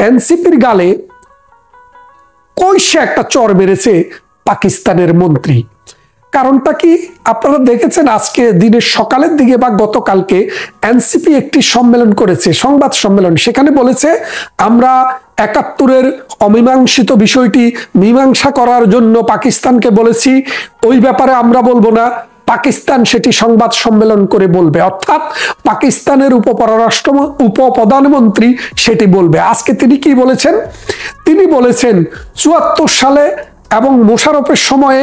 এনসিপির গালে কইসে একটা চর মেরেছে পাকিস্তানের মন্ত্রী। কারণটা কি আপনারা দেখেছেন, আজকে দিনের সকালের দিকে বা গতকালকে এনসিপি একটি সম্মেলন করেছে, সংবাদ সম্মেলন। সেখানে বলেছে আমরা ৭১-এর অমীমাংসিত বিষয়টি মীমাংসা করার জন্য পাকিস্তানকে বলেছি, ওই ব্যাপারে আমরা বলবো না, পাকিস্তান সেটি সংবাদ সম্মেলন করে বলবে, অর্থাৎ পাকিস্তানের উপপ্রধানমন্ত্রী সেটি বলবে। আজকে তিনি কি বলেছেন? তিনি বলেছেন ৭৪ সালে এবং মোশাররফের সময়ে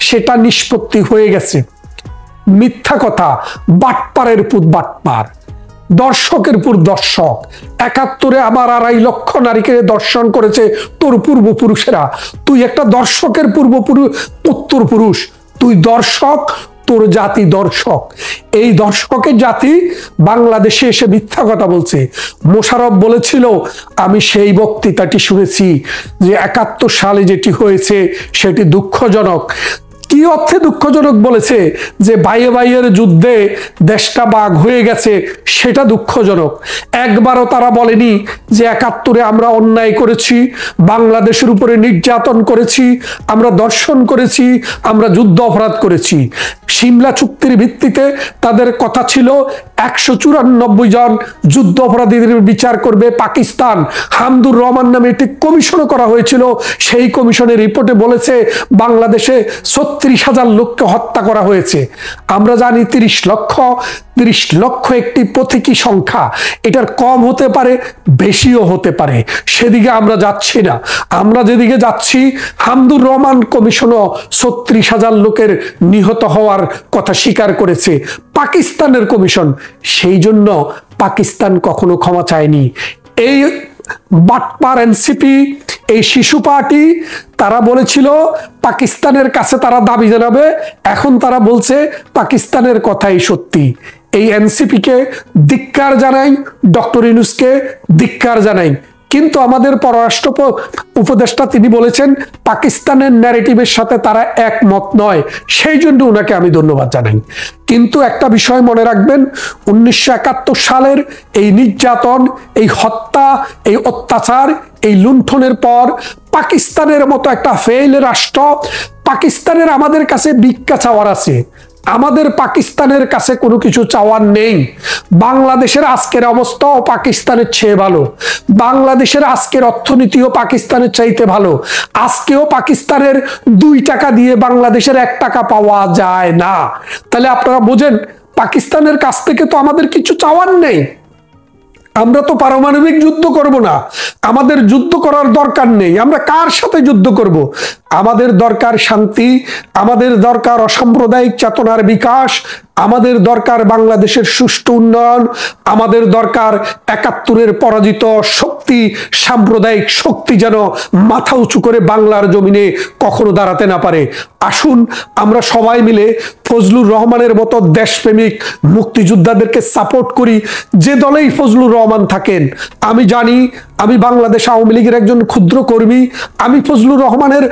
সেটা নিষ্পত্তি হয়ে গেছে। মিথ্যা কথা, বাটপারের পুত বাটপার, দর্শকের পুর দর্শক। ৭১-এ আমার ২.৫ লক্ষ নারীকে দর্শন করেছে তোর পূর্বপুরুষেরা। তুই একটা দর্শকের উত্তর পুরুষ, তুই দর্শক, তোর জাতি দর্শক। এই দর্শকের জাতি বাংলাদেশে এসে মিথ্যা কথা বলছে। মোশাররফ বলেছিল, আমি সেই বক্তৃতাটি শুনেছি যে ৭১ সালে যেটি হয়েছে সেটি দুঃখজনক। কি অর্থে দুঃখজনক বলেছে? যে বাইয়ে বাইয়ের যুদ্ধে দেশটা বাঘ হয়ে গেছে, সেটা দুঃখজনক। একবারও তারা বলেনি যে ৭১-এ আমরা অন্যায় করেছি, বাংলাদেশের উপরে নির্যাতন করেছি, আমরা দর্শন করেছি, আমরা যুদ্ধ অপরাধ করেছি। সিমলা চুক্তির ভিত্তিতে তাদের কথা ছিল ১৯৪ জন যুদ্ধ অপরাধীদের বিচার করবে পাকিস্তান। হামদুর রহমান নামে একটি কমিশনও করা হয়েছিল। সেই কমিশনের রিপোর্টে বলেছে বাংলাদেশে ৩৬,০০০ লোককে হত্যা করা হয়েছে। আমরা জানি ৩০ লক্ষ একটি প্রতীকী সংখ্যা, এটার কম হতে পারে, বেশিও হতে পারে। সেদিকে আমরা যাচ্ছি না। আমরা যেদিকে যাচ্ছি, হামদুর রহমান কমিশনও ৩৬,০০০ লোকের নিহত হওয়ার কথা স্বীকার করেছে পাকিস্তানের কমিশন। সেই জন্য পাকিস্তান কখনো ক্ষমা চায়নি। এই বাটপার এনসিপি, এই শিশু পার্টি, তারা বলেছিল পাকিস্তানের কাছে তারা দাবি জানাবে, এখন তারা বলছে পাকিস্তানের কথাই সত্যি। এই এনসিপিকে ধিক্কার জানাই, ডক্টর ইউনূসকে ধিক্কার জানাই। কিন্তু আমাদের পররাষ্ট্র উপদেষ্টা তিনি বলেছেন পাকিস্তানের ন্যারেটিভের সাথে তারা একমত নয়, সেই জন্য ওনাকে আমি ধন্যবাদ জানাই। কিন্তু একটা বিষয় মনে রাখবেন, ১৯৭১ সালের এই নির্যাতন, এই হত্যা, এই অত্যাচার, এই লুণ্ঠনের পর পাকিস্তানের মতো একটা ফেইল রাষ্ট্র, পাকিস্তানের আমাদের কাছে ভিক্ষা চাওয়ার আছে। আমাদের পাকিস্তানের কাছে কোনো কিছু চাওয়ার নেই। বাংলাদেশের আজকের অবস্থাও পাকিস্তানের চেয়ে ভালো, বাংলাদেশের আজকের অর্থনীতিও পাকিস্তানের চাইতে ভালো। আজকেও পাকিস্তানের ২ টাকা দিয়ে বাংলাদেশের ১ টাকা পাওয়া যায় না। তাহলে আপনারা বোঝেন, পাকিস্তানের কাছ থেকে তো আমাদের কিছু চাওয়ার নেই। আমরা তো পারমাণবিক যুদ্ধ করব না, আমাদের যুদ্ধ করার দরকার নেই। আমরা কার সাথে যুদ্ধ করব? আমাদের দরকার শান্তি, আমাদের দরকার অসাম্প্রদায়িক চেতনার বিকাশ, আমাদের দরকার বাংলাদেশের সুষ্ঠু উন্নয়ন, আমাদের দরকার ৭১-এর পরাজিত শক্তি, সাম্প্রদায়িক শক্তি যেন মাথা উঁচু করে বাংলার জমিনে কখনো দাঁড়াতে না পারে। আসুন আমরা সবাই মিলে ফজলুর রহমানের মতো দেশপ্রেমিক মুক্তিযোদ্ধাদেরকে সাপোর্ট করি, যে দলেই ফজলুর রহমান থাকেন। আমি জানি, আমি বাংলাদেশ আওয়ামী লীগের একজন ক্ষুদ্র কর্মী, আমি ফজলুর রহমানের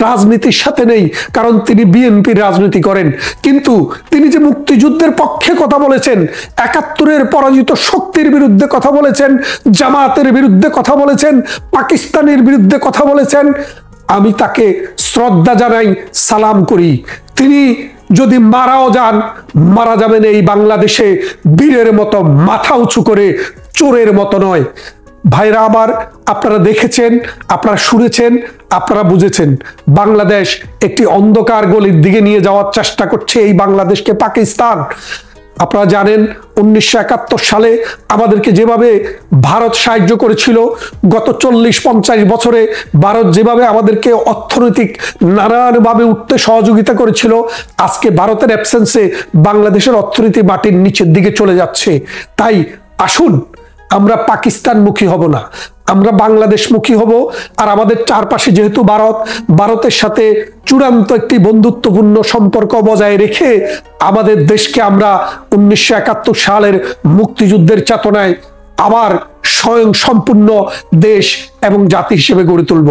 রাজনীতির সাথে নেই, কারণ তিনি বিএনপির রাজনীতি করেন। কিন্তু তিনি যে মুক্তিযুদ্ধের পক্ষে কথা বলেছেন, ৭১-এর পরাজিত শক্তির বিরুদ্ধে কথা বলেছেন, জামায়াতের বিরুদ্ধে কথা বলেছেন, পাকিস্তানের বিরুদ্ধে কথা বলেছেন, আমি তাকে শ্রদ্ধা জানাই, সালাম করি। তিনি যদি মারাও যান, মারা যাবেন এই বাংলাদেশে বীরের মতো, মাথা উঁচু করে, চোরের মতো নয়। ভাইরা আমার, আপনারা দেখেছেন, আপনারা শুনেছেন, আপনারা বুঝেছেন, বাংলাদেশ একটি অন্ধকার গলির দিকে নিয়ে যাওয়ার চেষ্টা করছে এই বাংলাদেশকে পাকিস্তান। আপনারা জানেন ১৯৭১ সালে আমাদেরকে যেভাবে ভারত সাহায্য করেছিল, গত ৪০-৫০ বছরে ভারত যেভাবে আমাদেরকে অর্থনৈতিক নানানভাবে উঠতে সহযোগিতা করেছিল, আজকে ভারতের অ্যাবসেন্সে বাংলাদেশের অর্থনীতি মাটির নিচের দিকে চলে যাচ্ছে। তাই আসুন আমরা পাকিস্তানমুখী হব না, আমরা বাংলাদেশমুখী হব। আর আমাদের চারপাশে যেহেতু ভারতের সাথে চূড়ান্ত একটি বন্ধুত্বপূর্ণ সম্পর্ক বজায় রেখে আমাদের দেশকে আমরা ১৯৭১ সালের মুক্তিযুদ্ধের চেতনায় আবার স্বয়ং সম্পূর্ণ দেশ এবং জাতি হিসেবে গড়ে তুলব।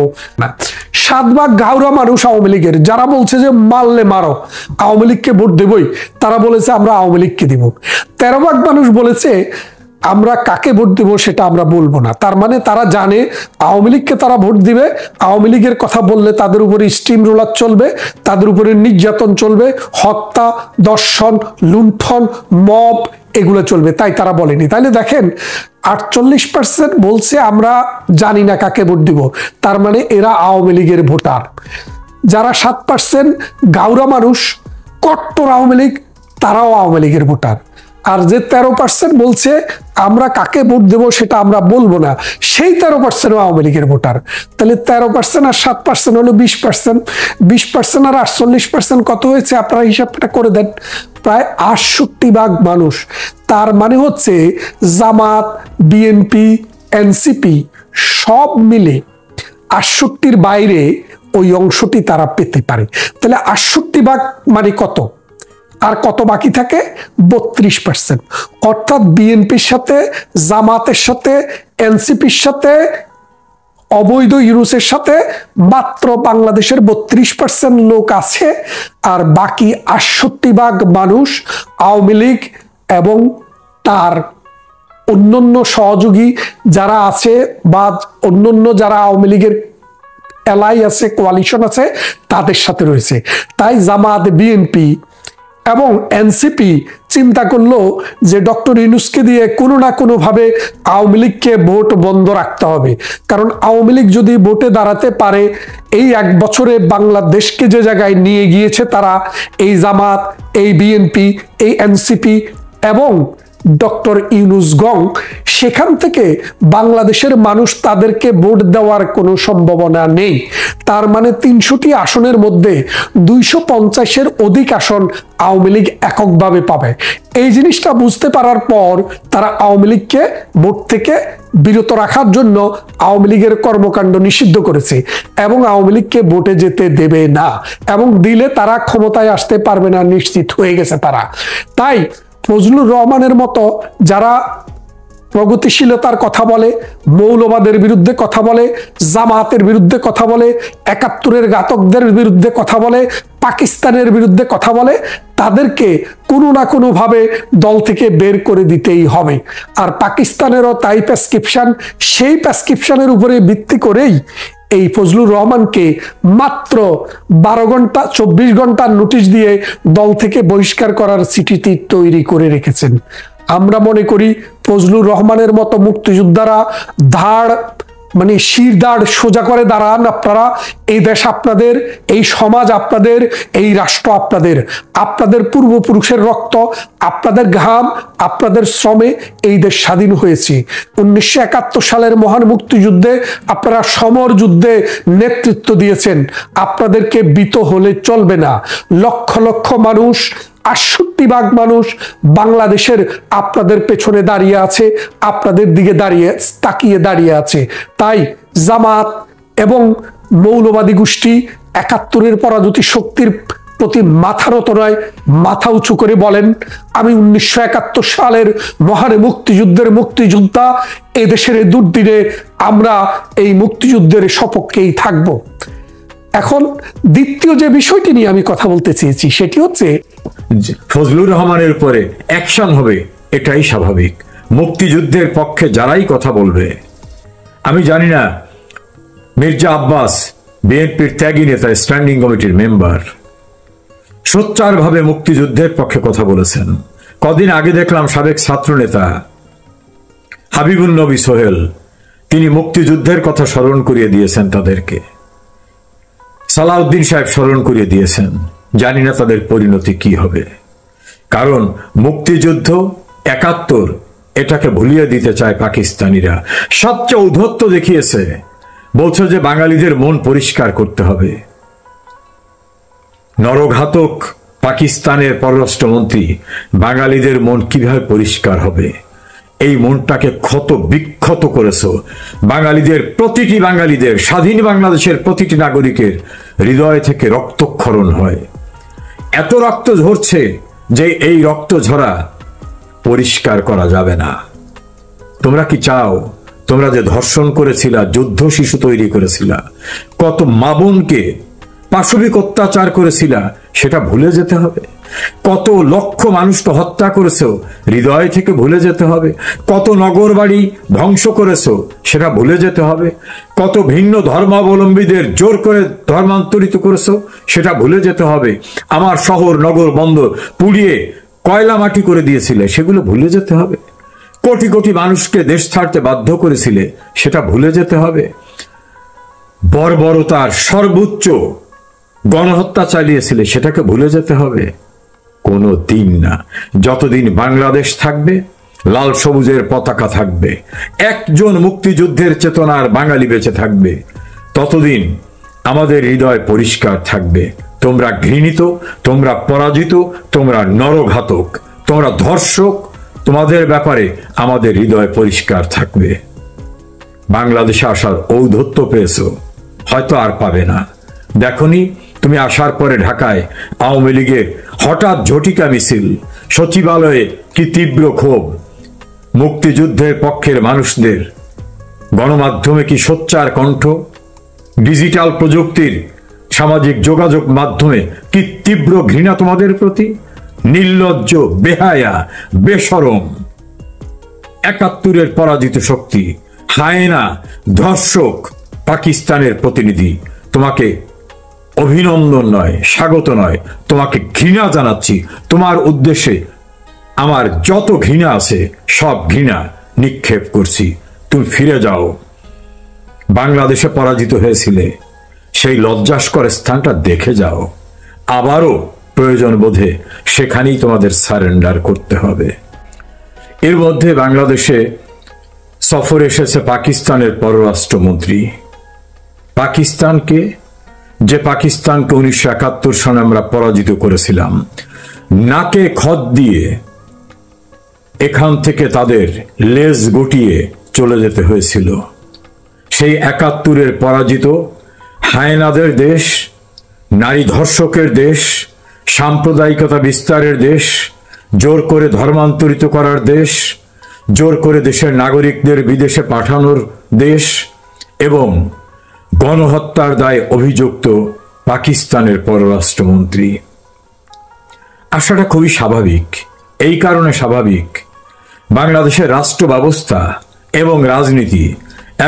৭ ভাগ গাউরা মানুষ আওয়ামী লীগের, যারা বলছে যে মারলে মারো, আওয়ামী লীগকে ভোট দেবই, তারা বলেছে আমরা আওয়ামী লীগকে দিব। ১৩ ভাগ মানুষ বলেছে আমরা কাকে ভোট দিব সেটা আমরা বলবো না। তার মানে তারা জানে আওয়ামী লীগকে তারা ভোট দিবে, আওয়ামী লীগের কথা বললে তাদের উপরে স্টিম রোলার চলবে, তাদের উপরে নির্যাতন চলবে, হত্যা, দর্শন, লুণ্ঠন, মব এগুলো চলবে, তাই তারা বলেনি। তাইলে দেখেন 48% বলছে আমরা জানি না কাকে ভোট দিব, তার মানে এরা আওয়ামী লীগের ভোটার। যারা 7% গাউরা মানুষ, কট্টর আওয়ামী লীগ, তারাও আওয়ামী লীগের ভোটার। আর যে 13% বলছে আমরা কাকে ভোট দেব সেটা আমরা বলবো না, সেই 13% আওয়ামী লীগের ভোটার। তাহলে 13% আর 7% হলো 20%, 20% আর 48% কত হয়েছে আপনারা হিসাবটা করে দেন, প্রায় 68 ভাগ মানুষ। তার মানে হচ্ছে জামাত, বিএনপি, এনসিপি সব মিলে 68-র বাইরে ওই অংশটি তারা পেতে পারে। তাহলে 68 ভাগ মানে কত, আর কত বাকি থাকে? 32%। অর্থাৎ বিএনপির সাথে, জামাতের সাথে, এনসিপির সাথে, অবৈধ ইউনুসের সাথে মাত্র বাংলাদেশের 32% লোক আছে, আর বাকি 68 ভাগ মানুষ আওয়ামী লীগ এবং তার অন্যান্য সহযোগী যারা আছে বা অন্যান্য যারা আওয়ামী লীগের এলাই আছে, কোয়ালিশন আছে, তাদের সাথে রয়েছে। তাই জামাত, বিএনপি এবং এনসিপি চিন্তা করলো যে ডক্টর ইউনূসকে দিয়ে কোনো না কোনোভাবে আওয়ামী লীগকে ভোট বন্ধ রাখতে হবে। কারণ আওয়ামী লীগ যদি ভোটে দাঁড়াতে পারে, এই 1 বছরে বাংলাদেশকে যে জায়গায় নিয়ে গিয়েছে তারা, এই জামাত, এই বিএনপি, এই এনসিপি এবং ডক্টর ইউনূস গং, সেখান থেকে বাংলাদেশের মানুষ তাদেরকে ভোট দেওয়ার কোনো সম্ভাবনা নেই। তার মানে 300টি আসনের মধ্যে 250-এর অধিক আসন আওয়ামী লীগ এককভাবে পাবে। এই জিনিসটা বুঝতে পারার পর তারা আওয়ামী লীগকে ভোট থেকে বিরত রাখার জন্য আওয়ামী লীগের কর্মকাণ্ড নিষিদ্ধ করেছে এবং আওয়ামী লীগকে ভোটে যেতে দেবে না, এবং দিলে তারা ক্ষমতায় আসতে পারবে না, নিশ্চিত হয়ে গেছে তারা। তাই ফজলুর রহমানের মতো যারা প্রগতিশীলতার কথা বলে, মৌলবাদের বিরুদ্ধে কথা বলে, জামাতের বিরুদ্ধে কথা বলে, 71-এর ঘাতকদের বিরুদ্ধে কথা বলে, পাকিস্তানের বিরুদ্ধে কথা বলে, তাদেরকে কোনো না কোনোভাবে দল থেকে বের করে দিতেই হবে। আর পাকিস্তানেরও তাই প্রেসক্রিপশন, সেই প্রেসক্রিপশনের উপরে ভিত্তি করেই এই ফজলুর রহমানকে মাত্র 12 ঘন্টা 24 ঘন্টার নোটিশ দিয়ে দল থেকে বহিষ্কার করার চিঠি তৈরি করে রেখেছেন। আমরা মনে করি ফজলুর রহমানের মতো মুক্তিযোদ্ধারা ধাড় মানে শিরদাঁড় সোজা করে দাঁড়ান আপনারা। এই দেশ আপনাদের, এই সমাজ আপনাদের, এই রাষ্ট্র আপনাদের, আপনাদের পূর্বপুরুষের রক্ত, আপনাদের ঘাম, আপনাদের শ্রমে এই দেশ স্বাধীন হয়েছে। 1971 সালের মহান মুক্তিযুদ্ধে আপনারা সমর যুদ্ধে নেতৃত্ব দিয়েছেন, আপনাদেরকে বিত হলে চলবে না। লক্ষ লক্ষ মানুষ, 68 ভাগ মানুষ বাংলাদেশের আপনাদের পেছনে দাঁড়িয়ে আছে, আপনাদের দিকে তাকিয়ে দাঁড়িয়ে আছে। তাই জামাত এবং মৌলবাদী গোষ্ঠী 71-এর পরাজিত শক্তির প্রতি মাথা নত নয়, মাথা উঁচু করে বলেন, আমি 1971 সালের মহান মুক্তিযুদ্ধের মুক্তিযোদ্ধা, এদেশের এই দুর্দিনে আমরা এই মুক্তিযুদ্ধের সপক্ষেই থাকব। এখন দ্বিতীয় যে বিষয়টি নিয়ে আমি কথা বলতে চেয়েছি সেটি হচ্ছে ফজলুর রহমানের উপরে অ্যাকশন হবে, এটাই স্বাভাবিক। মুক্তিযুদ্ধের পক্ষে যারাই কথা বলবে, আমি জানি না মির্জা আব্বাস বিএনপির ত্যাগী নেতা, স্ট্যান্ডিং কমিটির মেম্বার, সোচ্চারভাবে মুক্তিযুদ্ধের পক্ষে কথা বলেছেন। কদিন আগে দেখলাম সাবেক ছাত্র নেতা হাবিবুল নবী সোহেল, তিনি মুক্তিযুদ্ধের কথা স্মরণ করিয়ে দিয়েছেন তাদেরকে। সালাউদ্দিন সাহেব স্মরণ করিয়ে দিয়েছেন। জানি না তাদের পরিণতি কি হবে, কারণ মুক্তিযুদ্ধ 71 এটাকে ভুলিয়ে দিতে চায় পাকিস্তানিরা। সবচেয়ে ঔদ্ধত্য দেখিয়েছে, বলছে যে বাঙালিদের মন পরিষ্কার করতে হবে। নরঘাতক পাকিস্তানের পররাষ্ট্রমন্ত্রী বাঙালিদের মন কিভাবে পরিষ্কার হবে, এই মনটাকে ক্ষত বিক্ষত করেছো। বাঙালিদের, প্রতিটি বাঙালিদের, স্বাধীন বাংলাদেশের প্রতিটি নাগরিকের হৃদয় থেকে রক্তক্ষরণ হয়। এত রক্ত ঝরছে যে এই রক্ত ঝরা পরিষ্কার করা যাবে না। তোমরা কি চাও, তোমরা যে ধর্ষণ করেছিলা, যুদ্ধ শিশু তৈরি করেছিলা, কত মা বোনকে পাশবিক অত্যাচার করেছিলা, সেটা ভুলে যেতে হবে? কত লক্ষ মানুষকে হত্যা করেছো, হৃদয় থেকে ভুলে যেতে হবে। কত নগর বাড়ি ধ্বংস করেছো, সেটা ভুলে যেতে হবে। কত ভিন্ন ধর্মাবলম্বীদের জোর করে ধর্মান্তরিত করেছো, সেটা ভুলে যেতে হবে। আমার শহর নগর বন্দর পুড়িয়ে কয়লা মাটি করে দিয়েছিলে, সেগুলো ভুলে যেতে হবে। কোটি কোটি মানুষকে দেশ ছাড়তে বাধ্য করেছিলে, সেটা ভুলে যেতে হবে। বর্বরতার সর্বোচ্চ গণহত্যা চালিয়েছিলে, সেটাকে ভুলে যেতে হবে। কোনো দিন না। যতদিন বাংলাদেশ থাকবে, লাল সবুজের পতাকা থাকবে, একজন মুক্তিযুদ্ধের চেতনার বাঙালি বেঁচে থাকবে, ততদিন আমাদের হৃদয় পরিষ্কার থাকবে। তোমরা ঘৃণিত, তোমরা পরাজিত, তোমরা নরঘাতক, তোমরা ধর্ষক, তোমাদের ব্যাপারে আমাদের হৃদয় পরিষ্কার থাকবে। বাংলাদেশে আসার ঔদ্ধত্য পেয়েছো, হয়তো আর পাবে না। দেখনি তুমি আসার পরে ঢাকায় আওয়ামী লীগের হঠাৎ ঝটিকা মিছিল, সচিবালয়ে কি তীব্র ক্ষোভ, মুক্তিযুদ্ধের পক্ষের মানুষদের, গণমাধ্যমে কি সোচ্চার কণ্ঠ, ডিজিটাল প্রযুক্তির সামাজিক যোগাযোগ মাধ্যমে কি তীব্র ঘৃণা তোমাদের প্রতি। নির্লজ্জ, বেহায়া, বেশরম, ৭১-এর পরাজিত শক্তি, হায়েনা, ধর্ষক পাকিস্তানের প্রতিনিধি, তোমাকে অভিনন্দন নয়, স্বাগত নয়, তোমাকে ঘৃণা জানাচ্ছি। তোমার উদ্দেশ্যে আমার যত ঘৃণা আছে সব ঘৃণা নিক্ষেপ করছি। তুমি ফিরে যাও। বাংলাদেশে পরাজিত হয়েছিলে, সেই লজ্জাস্কর স্থানটা দেখে যাও। আবারও প্রয়োজন বোধে সেখানেই তোমাদের সারেন্ডার করতে হবে। এর মধ্যে বাংলাদেশে সফর এসেছে পাকিস্তানের পররাষ্ট্রমন্ত্রী। পাকিস্তানকে, যে পাকিস্তানকে ১৯৭১ সনে আমরা পরাজিত করেছিলাম, নাকে খত দিয়ে এখান থেকে তাদের লেজ গুটিয়ে চলে যেতে হয়েছিল। সেই ৭১-এর পরাজিত হায়েনাদের দেশ, নারী ধর্ষকের দেশ, সাম্প্রদায়িকতা বিস্তারের দেশ, জোর করে ধর্মান্তরিত করার দেশ, জোর করে দেশের নাগরিকদের বিদেশে পাঠানোর দেশ এবং গণহত্যার দায়ে অভিযুক্ত পাকিস্তানের পররাষ্ট্রমন্ত্রী। আসাটা খুবই স্বাভাবিক। এই কারণে স্বাভাবিক, বাংলাদেশের রাষ্ট্র ব্যবস্থা এবং রাজনীতি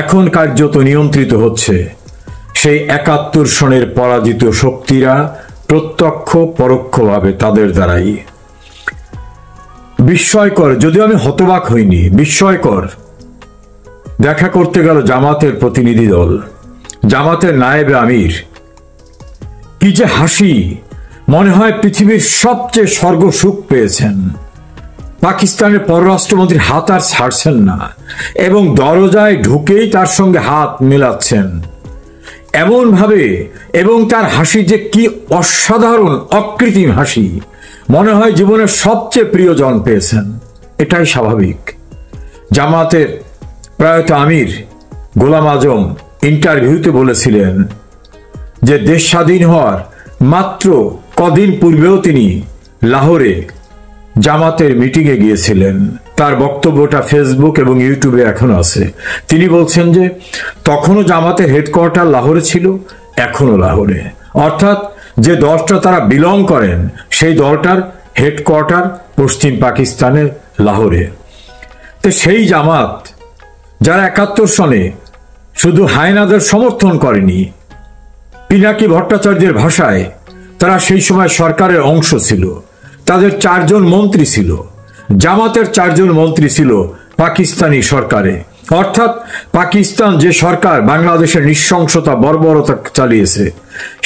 এখন কার্যত নিয়ন্ত্রিত হচ্ছে সেই ৭১ সনের পরাজিত শক্তিরা প্রত্যক্ষ পরোক্ষভাবে তাদের দ্বারাই। বিস্ময়কর, যদিও আমি হতবাক হইনি, বিস্ময়কর, দেখা করতে গেল জামাতের প্রতিনিধি দল, জামাতের নায়েবে আমির। কি যে হাসি, মনে হয় পৃথিবীর সবচেয়ে স্বর্গ সুখ পেয়েছেন। পাকিস্তানের পররাষ্ট্রমন্ত্রীর হাত আর ছাড়ছেন না এবং দরজায় ঢুকেই তার সঙ্গে হাত মেলাচ্ছেন এমন ভাবে, এবং তার হাসি যে কি অসাধারণ অকৃত্রিম হাসি, মনে হয় জীবনের সবচেয়ে প্রিয়জন পেয়েছেন। এটাই স্বাভাবিক। জামাতের প্রয়াত আমির গোলাম আজম ইন্টারভিউতে বলেছিলেন যে দেশ স্বাধীন হওয়ার মাত্র কদিন পূর্বেও তিনি লাহোরে জামাতের মিটিংয়ে গিয়েছিলেন। তার বক্তব্যটা ফেসবুক এবং ইউটিউবে এখন আছে। তিনি বলছেন যে তখনও জামাতের হেডকোয়ার্টার লাহোরে ছিল, এখনো লাহোরে, অর্থাৎ যে দলটা তারা বিলং করেন সেই দলটার হেডকোয়ার্টার পশ্চিম পাকিস্তানের লাহোরে। তো সেই জামাত যারা ৭১ সনে শুধু হায়েনাদের সমর্থন করেনি, পিনাকি ভট্টাচার্যের ভাষায় তারা সেই সময় সরকারের অংশ ছিল, তাদের ৪ জন মন্ত্রী ছিল, জামাতের ৪ জন মন্ত্রী ছিল পাকিস্তানি সরকারে, অর্থাৎ পাকিস্তান যে সরকার বাংলাদেশের নৃশংসতা বর্বরতা চালিয়েছে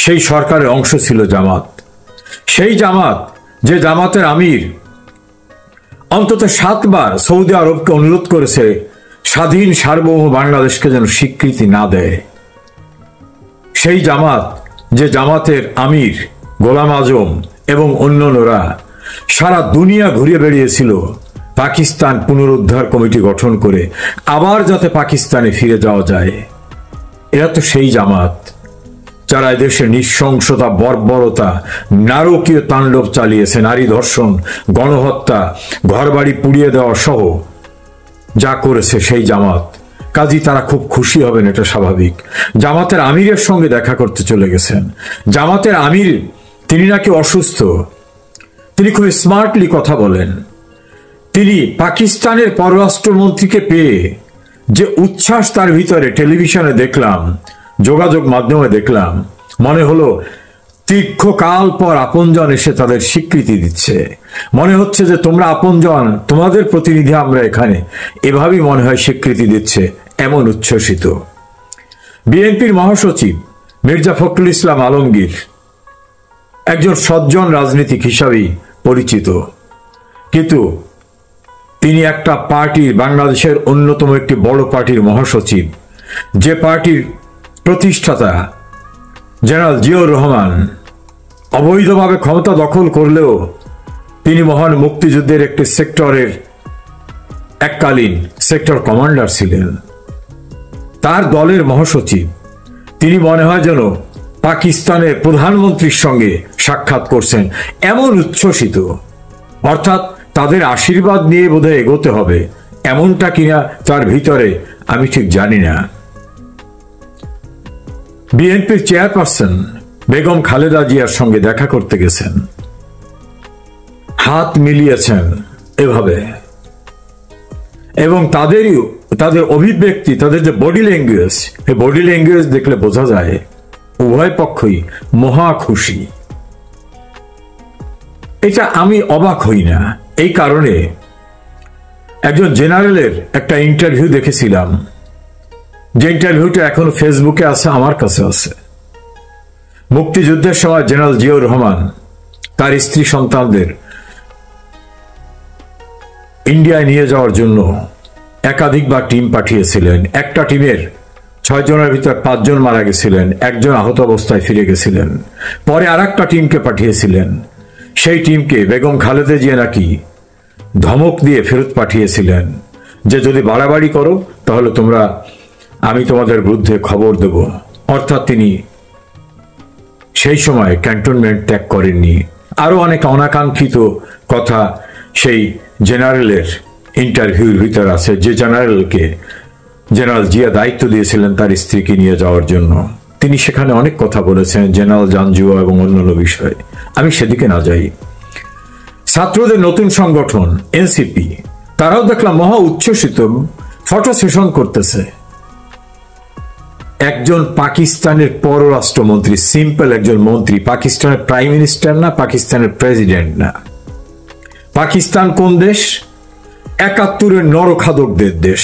সেই সরকারের অংশ ছিল জামাত। সেই জামাত, যে জামাতের আমির অন্তত ৭ বার সৌদি আরবকে অনুরোধ করেছে স্বাধীন সার্বভৌম বাংলাদেশকে যেন স্বীকৃতি না দেয়, সেই জামাত, যে জামাতের আমির গোলাম আজম এবং অন্যান্যরা সারা দুনিয়া ঘুরে বেরিয়েছিল পাকিস্তান পুনরুদ্ধার কমিটি গঠন করে আবার যাতে পাকিস্তানে ফিরে যাওয়া যায়। এরা তো সেই জামাত যারা এদেশের নৃশংসতা, বর্বরতা, নারকীয় তাণ্ডব চালিয়েছে, নারী ধর্ষণ, গণহত্যা, ঘরবাড়ি পুড়িয়ে দেওয়া সহ যা করেছে সেই জামাত। কাজী তারা খুব খুশি হবেন, এটা স্বাভাবিক। জামাতের আমিরের সঙ্গে দেখা করতে চলে গেছেন। জামাতের আমির তিনি নাকি অসুস্থ, তিনি খুব স্মার্টলি কথা বলেন। তিনি পাকিস্তানের পররাষ্ট্রমন্ত্রীকে পেয়ে যে উচ্ছ্বাস তার ভিতরে টেলিভিশনে দেখলাম, যোগাযোগ মাধ্যমে দেখলাম, মনে হলো দীর্ঘকাল পর আপনজন এসে তাদের স্বীকৃতি দিচ্ছে। মনে হচ্ছে যে তোমরা আপনজন, তোমাদের প্রতিনিধি আমরা এখানে, এভাবেই মনে হয় স্বীকৃতি দিচ্ছে, এমন উচ্ছ্বসিত। বিএনপির মহাসচিব মির্জা ফখরুল ইসলাম আলমগীর একজন সজ্জন রাজনীতিক হিসাবেই পরিচিত, কিন্তু তিনি একটা পার্টির, বাংলাদেশের অন্যতম একটি বড় পার্টির মহাসচিব, যে পার্টির প্রতিষ্ঠাতা জেনারেল জিয়াউর রহমান অবৈধভাবে ক্ষমতা দখল করলেও তিনি মহান মুক্তিযুদ্ধের একটি সেক্টরের এককালীন সেক্টর কমান্ডার ছিলেন। তার দলের মহাসচিব তিনি মনে হয় যেন পাকিস্তানের প্রধানমন্ত্রীর সঙ্গে সাক্ষাৎ করছেন, এমন উচ্ছ্বসিত। অর্থাৎ তাদের আশীর্বাদ নিয়ে বোধহয় এগোতে হবে, এমনটা কিনা তার ভিতরে আমি ঠিক জানি না। বিএনপির চেয়ারপারসন বেগম খালেদা জিয়ার সঙ্গে দেখা করতে গেছেন, হাত মিলিয়েছেন এভাবে, এবং তাদের অভিব্যক্তি, তাদের যে বডি ল্যাঙ্গুয়েজ, এই বডি ল্যাঙ্গুয়েজ দেখলে বোঝা যায় উভয় পক্ষই মহা খুশি। এটা আমি অবাক হই না, এই কারণে একজন জেনারেলের একটা ইন্টারভিউ দেখেছিলাম, যে ইন্টারভিউটা এখন ফেসবুকে আছে, আমার কাছে আছে। মুক্তিযুদ্ধের সময় জেনারেল জিয়াউর রহমান তার স্ত্রী সন্তানদের ইন্ডিয়ায় নিয়ে যাওয়ার জন্য একাধিকবার টিম পাঠিয়েছিলেন। একটা টিমের 6 জনের ভিতর 5 জন মারা গেছিলেন, একজন আহত অবস্থায় ফিরে গেছিলেন। পরে আর একটা টিমকে পাঠিয়েছিলেন, সেই টিমকে বেগম খালেদা জিয়া নাকি ধমক দিয়ে ফেরত পাঠিয়েছিলেন যে যদি বাড়াবাড়ি করো তাহলে আমি তোমাদের বিরুদ্ধে খবর দেব। অর্থাৎ তিনি সেই সময় ক্যান্টনমেন্ট ত্যাগ করেননি। আরো অনেক অনাকাঙ্ক্ষিত কথা সেই জেনারেলের ইন্টারভিউর ভিতর আছে, যে জেনারেলকে জেনারেল জিয়া দায়িত্ব দিয়েছিলেন তার স্ত্রীকে নিয়ে যাওয়ার জন্য। তিনি সেখানে অনেক কথা বলেছেন, জেনারেল জানজুয়া এবং অন্যান্য বিষয়ে। আমি সেদিকে না যাই। ছাত্রদের নতুন সংগঠন এনসিপি, তারাও দেখলাম মহা উচ্ছ্বসিত, ফটো সেশন করতেছে। একজন পাকিস্তানের পররাষ্ট্রমন্ত্রী, সিম্পল একজন মন্ত্রী, পাকিস্তানের প্রাইম মিনিস্টার না, পাকিস্তানের প্রেসিডেন্ট না। পাকিস্তান কোন দেশ? 71-এর নরখাদকদের দেশ।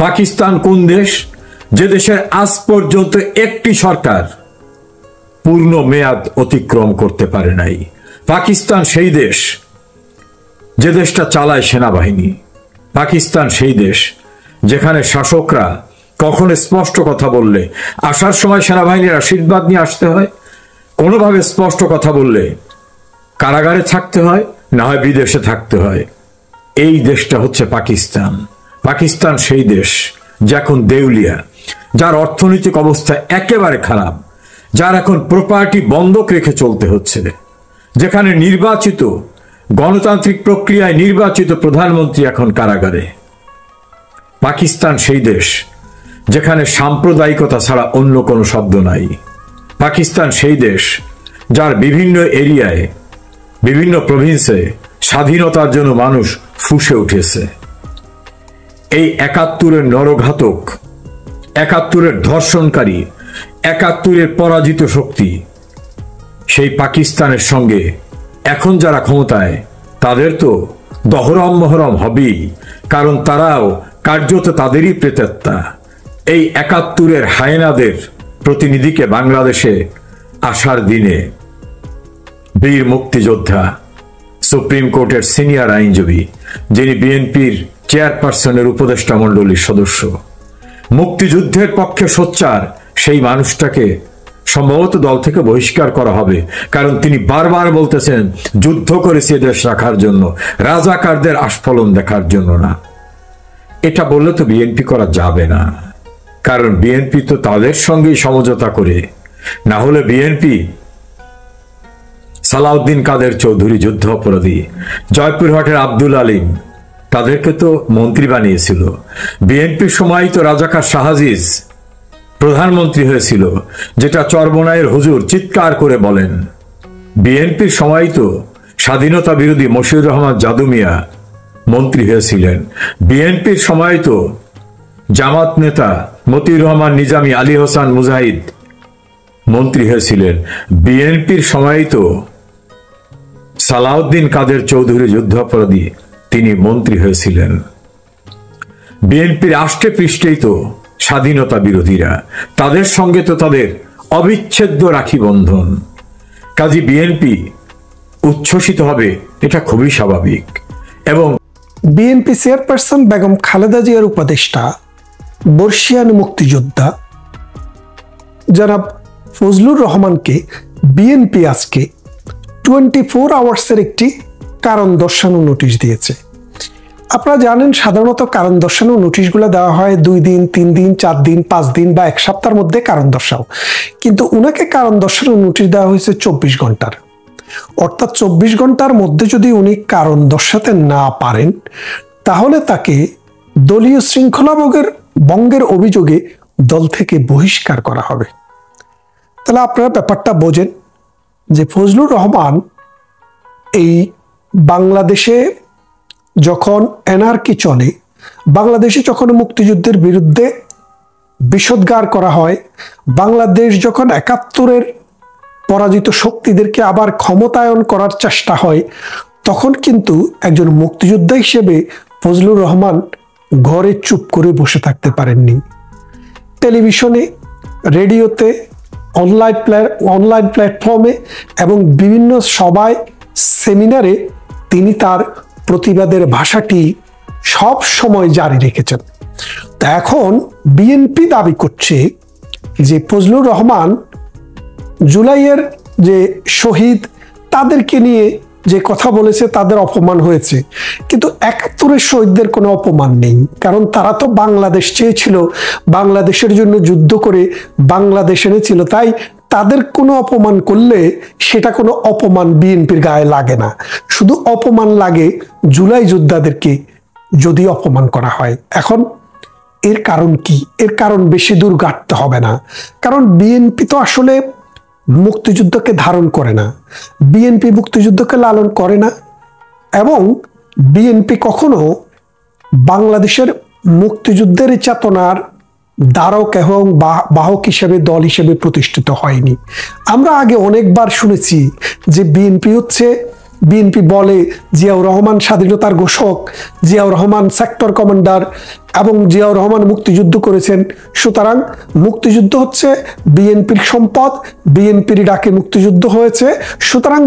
পাকিস্তান কোন দেশ? যে দেশের আজ পর্যন্ত একটি সরকার পূর্ণ মেয়াদ অতিক্রম করতে পারে নাই। পাকিস্তান সেই দেশ যে দেশটা চালায় সেনাবাহিনী। পাকিস্তান সেই দেশ যেখানে শাসকরা কখনো স্পষ্ট কথা বললে আসার সময় সেনাবাহিনীর আশীর্বাদ নিয়ে আসতে হয়, কোনোভাবে স্পষ্ট কথা বললে কারাগারে থাকতে হয়, না হয় বিদেশে থাকতে হয়। এই দেশটা হচ্ছে পাকিস্তান। পাকিস্তান সেই দেশ যা এখন দেউলিয়া, যার অর্থনৈতিক অবস্থা একেবারে খারাপ, যার এখন প্রপার্টি বন্ধক রেখে চলতে হচ্ছে, যেখানে নির্বাচিত, গণতান্ত্রিক প্রক্রিয়ায় নির্বাচিত প্রধানমন্ত্রী এখন কারাগারে। পাকিস্তান সেই দেশ যেখানে সাম্প্রদায়িকতা ছাড়া অন্য কোনো শব্দ নাই। পাকিস্তান সেই দেশ যার বিভিন্ন এরিয়ায়, বিভিন্ন প্রভিন্সে স্বাধীনতার জন্য মানুষ ফুঁসে উঠেছে। এই 71-এর নরঘাতক, 71-এর ধর্ষণকারী, 71-এর পরাজিত শক্তি, সেই পাকিস্তানের সঙ্গে এখন যারা ক্ষমতায়, তাদের তো দহরম মহরম হবেই, কারণ তারাও কার্যত তাদেরই প্রেতাত্মা। এই 71-এর হায়নাদের প্রতিনিধিকে বাংলাদেশে আসার দিনে বীর মুক্তিযোদ্ধা, সুপ্রিম কোর্টের সিনিয়র আইনজীবী, যিনি বিএনপির চেয়ারপারসনের উপদেষ্টা মণ্ডলীর সদস্য, মুক্তিযুদ্ধের পক্ষে সোচ্চার, সেই মানুষটাকে সম্ভবত দল থেকে বহিষ্কার করা হবে, কারণ তিনি বারবার বলতেছেন যুদ্ধ করেছে দেশ রাখার জন্য, রাজাকারদের আস্ফলন দেখার জন্য না। এটা বললে তো বিএনপি করা যাবে না, কারণ বিএনপি তো তাদের সঙ্গেই সমঝোতা করে। না হলে বিএনপি সালাউদ্দিন কাদের চৌধুরী যুদ্ধ অপরাধী, জয়পুরহাটের আব্দুল আলিম, তাদেরকে তো মন্ত্রী বানিয়েছিল। বিএনপির সময় তো রাজাকার শাহাজিজ প্রধানমন্ত্রী হয়েছিল, যেটা চরমনাইয়ের হুজুর চিৎকার করে বলেন। বিএনপির সময় তো স্বাধীনতা বিরোধী মশিউর রহমান জাদু মিয়া মন্ত্রী হয়েছিলেন। বিএনপির সময় তো জামাত নেতা মতিউর রহমান নিজামী, আলী হোসেন মুজাহিদ মন্ত্রী হয়েছিলেন। বিএনপির সময় তো সালাউদ্দিন কাদের চৌধুরী যুদ্ধাপরাধী, তিনি মন্ত্রী হয়েছিলেন। বিএনপির আষ্টে পৃষ্ঠেই তো স্বাধীনতা বিরোধীরা, তাদের সঙ্গে তো তাদের অবিচ্ছেদ্য রাখি বন্ধন। কাজী বিএনপি উচ্ছ্বসিত হবে, এটা খুবই স্বাভাবিক। এবং বিএনপি চেয়ারপারসন বেগম খালেদা জিয়ার উপদেষ্টা বর্ষিয়ান মুক্তিযোদ্ধা জনাব ফজলুর রহমানকে বিএনপি আজকে 24 আওয়ার্সের একটি কারণ দর্শানো নোটিশ দিয়েছে। আপনারা জানেন সাধারণত কারণ দর্শানো নোটিশগুলো দেওয়া হয় 2 দিন, 3 দিন, 4 দিন, 5 দিন বা 1 সপ্তাহের মধ্যে কারণ দর্শাও, কিন্তু উনাকে কারণ দর্শানো নোটিশ দেওয়া হয়েছে 24 ঘন্টার। অর্থাৎ 24 ঘন্টার মধ্যে যদি উনি কারণ দর্শাতে না পারেন তাহলে তাকে দলীয় শৃঙ্খলা ভঙ্গের অভিযোগে দল থেকে বহিষ্কার করা হবে। তাহলে আপনারা ব্যাপারটা বোঝেন যে ফজলুর রহমান এই বাংলাদেশে যখন এনআরকি চলে, বাংলাদেশে যখন মুক্তিযুদ্ধের বিরুদ্ধে বিষোদ্গার করা হয়, বাংলাদেশ যখন 71-এর পরাজিত শক্তিদেরকে আবার ক্ষমতায়ন করার চেষ্টা হয়, তখন কিন্তু একজন মুক্তিযোদ্ধা হিসেবে ফজলুর রহমান ঘরে চুপ করে বসে থাকতে পারেননি। টেলিভিশনে, রেডিওতে, অনলাইন প্ল্যাটফর্মে এবং বিভিন্ন সভায়, সেমিনারে তিনি তার প্রতিবাদের ভাষাটি সব সময় জারি রেখেছেন। তা এখন বিএনপি দাবি করছে যে ফজলুর রহমান জুলাইয়ের যে শহীদ তাদেরকে নিয়ে যে কথা বলেছে তাদের অপমান হয়েছে, কিন্তু 71-এর শহীদদের কোনো অপমান নেই, কারণ তারা তো বাংলাদেশ চেয়েছিল, বাংলাদেশের জন্য যুদ্ধ করে বাংলাদেশ এনেছিল, তাই তাদের কোনো অপমান করলে সেটা কোনো অপমান বিএনপির গায়ে লাগে না। শুধু অপমান লাগে জুলাই যোদ্ধাদেরকে যদি অপমান করা হয়। এখন এর কারণ কি? এর কারণ বেশি দূর গাঁটতে হবে না, কারণ বিএনপি তো আসলে মুক্তিযুদ্ধকে ধারণ করে না, বিএনপি মুক্তিযুদ্ধকে লালন করে না, এবং বিএনপি কখনো বাংলাদেশের মুক্তিযুদ্ধের চেতনার ধারক এবং বাহক হিসেবে, দল হিসেবে প্রতিষ্ঠিত হয়নি। আমরা আগে অনেকবার শুনেছি যে বিএনপি বলে জিয়াউর রহমান স্বাধীনতার ঘোষক, জিয়াউর রহমান সেক্টর কমান্ডার এবং জিয়াউর রহমান মুক্তিযুদ্ধ করেছেন, সুতরাং মুক্তিযুদ্ধ হচ্ছে বিএনপির সম্পদ, বিএনপির ডাকে মুক্তিযুদ্ধ হয়েছে, সুতরাং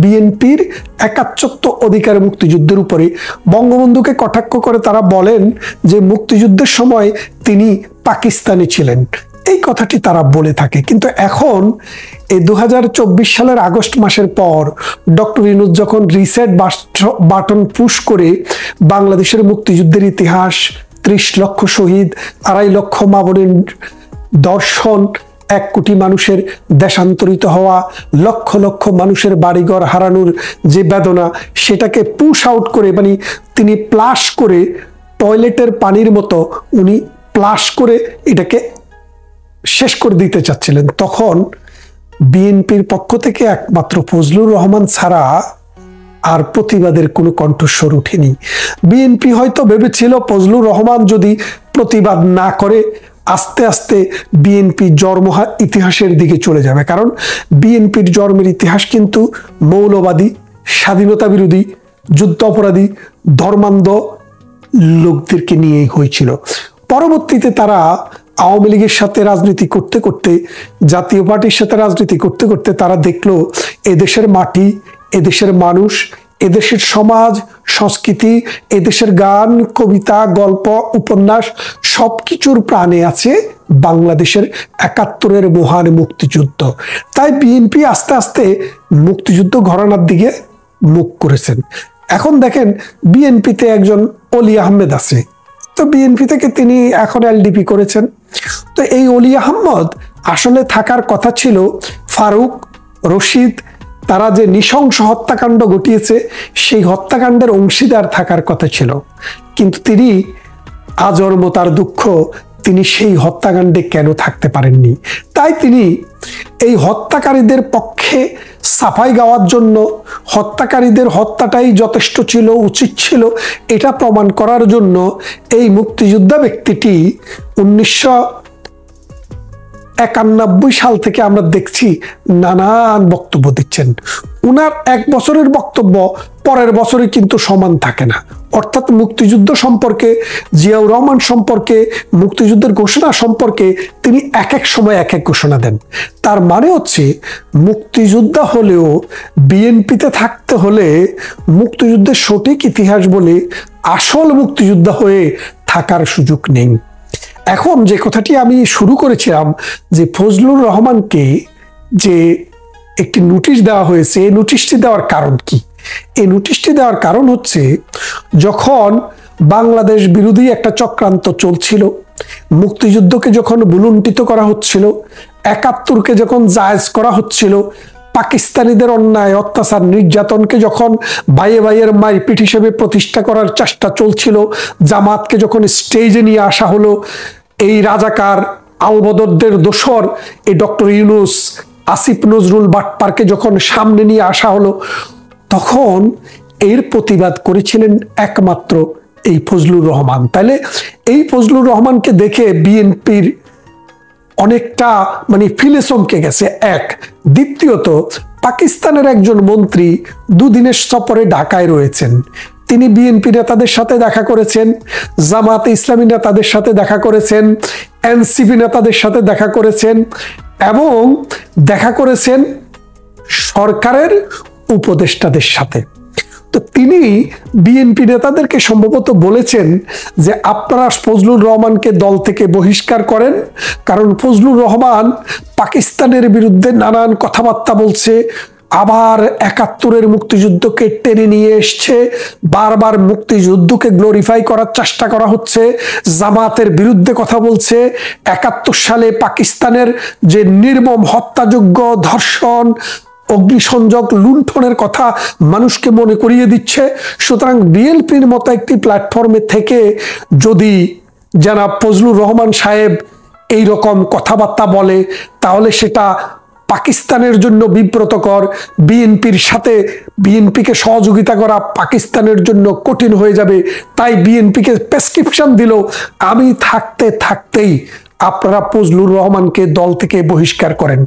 বিএনপির একাচ্ছত্ব অধিকার মুক্তিযুদ্ধের উপরে। বঙ্গবন্ধুকে কটাক্ষ করে তারা বলেন যে মুক্তিযুদ্ধের সময় তিনি পাকিস্তানে ছিলেন, এই কথাটি তারা বলে থাকে। কিন্তু এখন এই 2024 সালের আগস্ট মাসের পর ডক্টর ইউনূস যখন রিসেট বাটন পুশ করে বাংলাদেশের মুক্তিযুদ্ধের ইতিহাস, 30 লক্ষ শহীদ, 2.5 লক্ষ মা বোনের দর্শন, 1 কোটি মানুষের দেশান্তরিত হওয়া, লক্ষ লক্ষ মানুষের বাড়িঘর হারানোর যে বেদনা, সেটাকে পুশ আউট করে, মানে তিনি প্লাশ করে, টয়লেটের পানির মতো উনি প্লাশ করে এটাকে শেষ করে দিতে চাচ্ছিলেন, তখন বিএনপির পক্ষ থেকে একমাত্র ফজলুর রহমান ছাড়া আর প্রতিবাদের কোনো কণ্ঠস্বর উঠেনি। বিএনপি হয়তো ভেবেছিল ফজলুর রহমান যদি প্রতিবাদ না করে আস্তে আস্তে বিএনপি জন্মহা ইতিহাসের দিকে চলে যাবে, কারণ বিএনপির জন্মের ইতিহাস কিন্তু মৌলবাদী, স্বাধীনতা বিরোধী, যুদ্ধ অপরাধী, ধর্মান্ধ লোকদেরকে নিয়েই হয়েছিল। পরবর্তীতে তারা আওয়ামী লীগের সাথে রাজনীতি করতে করতে, জাতীয় পার্টির সাথে রাজনীতি করতে করতে তারা দেখলো এদেশের মাটি, এদেশের মানুষ, এদেশের সমাজ, সংস্কৃতি, এদেশের গান, কবিতা, গল্প, উপন্যাস সবকিছুর প্রাণে আছে বাংলাদেশের 71-এর মহান মুক্তিযুদ্ধ। তাই বিএনপি আস্তে আস্তে মুক্তিযুদ্ধ ঘরানার দিকে মুখ করেছেন। এখন দেখেন বিএনপিতে একজন অলি আহমেদ আছে, তো বিএনপি থেকে তিনি এখন এলডিপি করেছেন। তো এই অলি আহমদ আসলে থাকার কথা ছিল ফারুক, রশিদ, তারা যে নৃশংস হত্যাকাণ্ড ঘটিয়েছে সেই হত্যাকাণ্ডের অংশীদার থাকার কথা ছিল, কিন্তু তিনি আজন্ম তার দুঃখ, তিনি সেই হত্যাকাণ্ডে কেন থাকতে পারেননি। তাই তিনি এই হত্যাকারীদের পক্ষে সাফাই গাওয়ার জন্য, হত্যাকারীদের হত্যাটাই যথেষ্ট ছিল, উচিত ছিল, এটা প্রমাণ করার জন্য এই মুক্তিযোদ্ধা ব্যক্তিটি 1991 সাল থেকে আমরা দেখছি নানান বক্তব্য দিচ্ছেন। উনার এক বছরের বক্তব্য পরের বছরে কিন্তু সমান থাকে না। অর্থাৎ মুক্তিযুদ্ধ সম্পর্কে, জিয়াউর রহমান সম্পর্কে, মুক্তিযুদ্ধের ঘোষণা সম্পর্কে তিনি এক এক সময় এক এক ঘোষণা দেন। তার মানে হচ্ছে মুক্তিযোদ্ধা হলেও বিএনপিতে থাকতে হলে মুক্তিযুদ্ধের সঠিক ইতিহাস বলে আসল মুক্তিযোদ্ধা হয়ে থাকার সুযোগ নেই। এখন যে কথাটি আমি শুরু করেছিলাম যে ফজলুর রহমানকে যে একটি নোটিশ দেওয়া হয়েছে, এই নোটিশটি দেওয়ার কারণ কি? এই নোটিশটি দেওয়ার কারণ হচ্ছে যখন বাংলাদেশ বিরোধী একটা চক্রান্ত চলছিল, মুক্তিযুদ্ধকে যখন ভুলুণ্ঠিত করা হচ্ছিল, ৭১কে যখন জায়েজ করা হচ্ছিল, পাকিস্তানিদের অন্যায় অত্যাচার নির্যাতনকে যখন ভাইয়ে ভাইয়ের মারপিট হিসেবে প্রতিষ্ঠা করার চেষ্টা চলছিল, জামাতকে যখন স্টেজে নিয়ে আসা হলো, এই রাজাকার আলবদরদের দোসর এই ডক্টর ইউনূস, আসিফ নজরুল বাটপারকে যখন সামনে নিয়ে আসা হলো, তখন এর প্রতিবাদ করেছিলেন একমাত্র এই ফজলুর রহমান। তাহলে এই ফজলুর রহমানকে দেখে বিএনপির অনেকটা ফিলে চমকে গেছে এক। দ্বিতীয়ত, পাকিস্তানের একজন মন্ত্রী দুদিনের সফরে ঢাকায় রয়েছেন। তিনি বিএনপি নেতাদের সাথে দেখা করেছেন, জামাতে ইসলামী নেতাদের সাথে দেখা করেছেন, এনসিপি নেতাদের সাথে দেখা করেছেন এবং দেখা করেছেন সরকারের উপদেষ্টাদের সাথে। তো তিনি বিএনপি নেতাদেরকে সম্ভবত বলেছেন যে আপনারা ফজলুর রহমানকে দল থেকে বহিষ্কার করেন, কারণ ফজলুর রহমান পাকিস্তানের বিরুদ্ধে নানান কথাবার্তা বলছে, আবার ৭১-এর মুক্তিযুদ্ধকে টেনে নিয়ে এসছে, বারবার মুক্তিযুদ্ধকে গ্লোরিফাই করার চেষ্টা করা হচ্ছে, জামাতের বিরুদ্ধে কথা বলছে, ৭১ সালে পাকিস্তানের যে নির্মম হত্যাযজ্ঞ, ধর্ষণ, অগ্নিসংযোগ, লুণ্ঠনের কথা মানুষকে মনে করিয়ে দিচ্ছে। সুতরাং বিএনপির মতো একটি প্ল্যাটফর্মে থেকে যদি জনাব ফজলুর রহমান সাহেব এই রকম কথাবার্তা বলে, তাহলে সেটা পাকিস্তানের জন্য বিব্রতকর, বিএনপির সাথে বিএনপিকে সহযোগিতা করা পাকিস্তানের জন্য কঠিন হয়ে যাবে। তাই বিএনপিকে প্রেসক্রিপশন দিল, আমি থাকতেই আপনারা ফজলুর রহমানকে দল থেকে বহিষ্কার করেন।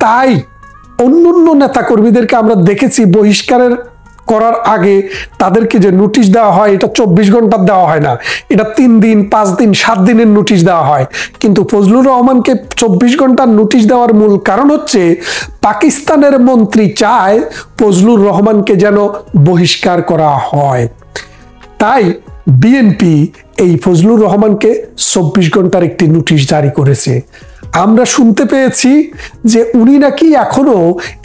তাই অন্যান্য নেতা কর্মীদেরকে আমরা দেখেছি বহিষ্কারের করার আগে তাদেরকে যে নোটিশ দেওয়া হয়, এটা 24 ঘন্টার দেওয়া হয় না, এটা 3 দিন, 5 দিন, 7 দিনের নোটিশ দেওয়া হয়। কিন্তু ফজলুর রহমানকে 24 ঘন্টার নোটিশ দেওয়ার মূল কারণ হচ্ছে পাকিস্তানের মন্ত্রী চায় ফজলুর রহমানকে যেন বহিষ্কার করা হয়। তাই বিএনপি এই ফজলুর রহমানকে 24 ঘন্টার একটি নোটিশ জারি করেছে। আমরা শুনতে পেয়েছি যে উনি নাকি এখনো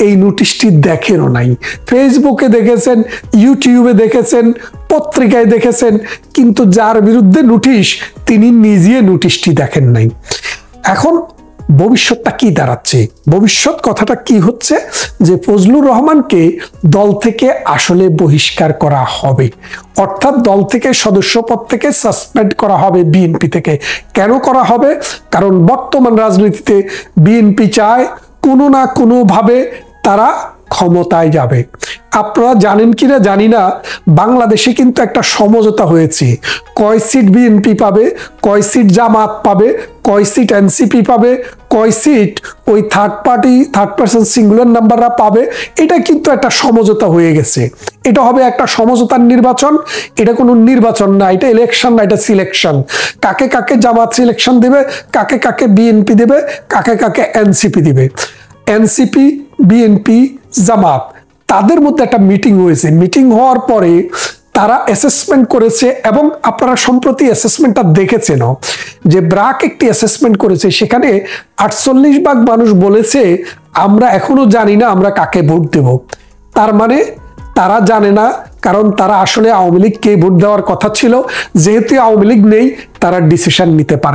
এই নোটিশটি দেখেনও নাই। ফেসবুকে দেখেছেন, ইউটিউবে দেখেছেন, পত্রিকায় দেখেছেন, কিন্তু যার বিরুদ্ধে নোটিশ তিনি নিজে নোটিশটি দেখেন নাই। এখন ভবিষ্যৎটা কি দাঁড়াচ্ছে? ভবিষ্যৎ কথাটা কি হচ্ছে যে ফজলুর রহমানকে দল থেকে আসলে বহিষ্কার করা হবে, অর্থাৎ দল থেকে সদস্যপদ থেকে সাসপেন্ড করা হবে বিএনপি থেকে। কেন করা হবে? কারণ বর্তমান রাজনীতিতে বিএনপি চায় কোনো না কোনোভাবে তারা ক্ষমতায় যাবে। আপনারা জানেন কিনা জানি না, বাংলাদেশে কিন্তু একটা সমঝোতা হয়েছে, কয় সিট বিএনপি পাবে, কয় সিট জামাত পাবে, কয় সিট এনসিপি পাবে, কয় সিট ওই থার্ড পার্সন সিঙ্গুলার নাম্বাররা পাবে। এটা কিন্তু একটা সমঝোতা হয়ে গেছে। এটা হবে একটা সমঝোতার নির্বাচন। এটা কোনো নির্বাচন না, এটা ইলেকশন না, এটা সিলেকশন। কাকে কাকে জামাত সিলেকশন দেবে, কাকে কাকে বিএনপি দেবে, কাকে কাকে এনসিপি দিবে। এনসিপি, বিএনপি, জামাত তাদের মধ্যে একটা মিটিং হয়েছে। মিটিং হওয়ার পরে তারা অ্যাসেসমেন্ট করেছে এবং আপনারা সম্প্রতি অ্যাসেসমেন্টটা দেখেছেন যে ব্রাক একটি অ্যাসেসমেন্ট করেছে। সেখানে 48% মানুষ বলেছে আমরা এখনো জানি না আমরা কাকে ভোট দেব। তার মানে তারা জানে না, কারণ তারা আসলে আওয়ামী লীগকে ভোট দেওয়ার কথা ছিল। যেহেতু আওয়ামী লীগ নেই, তারা ডিসিশন নিতে পারে।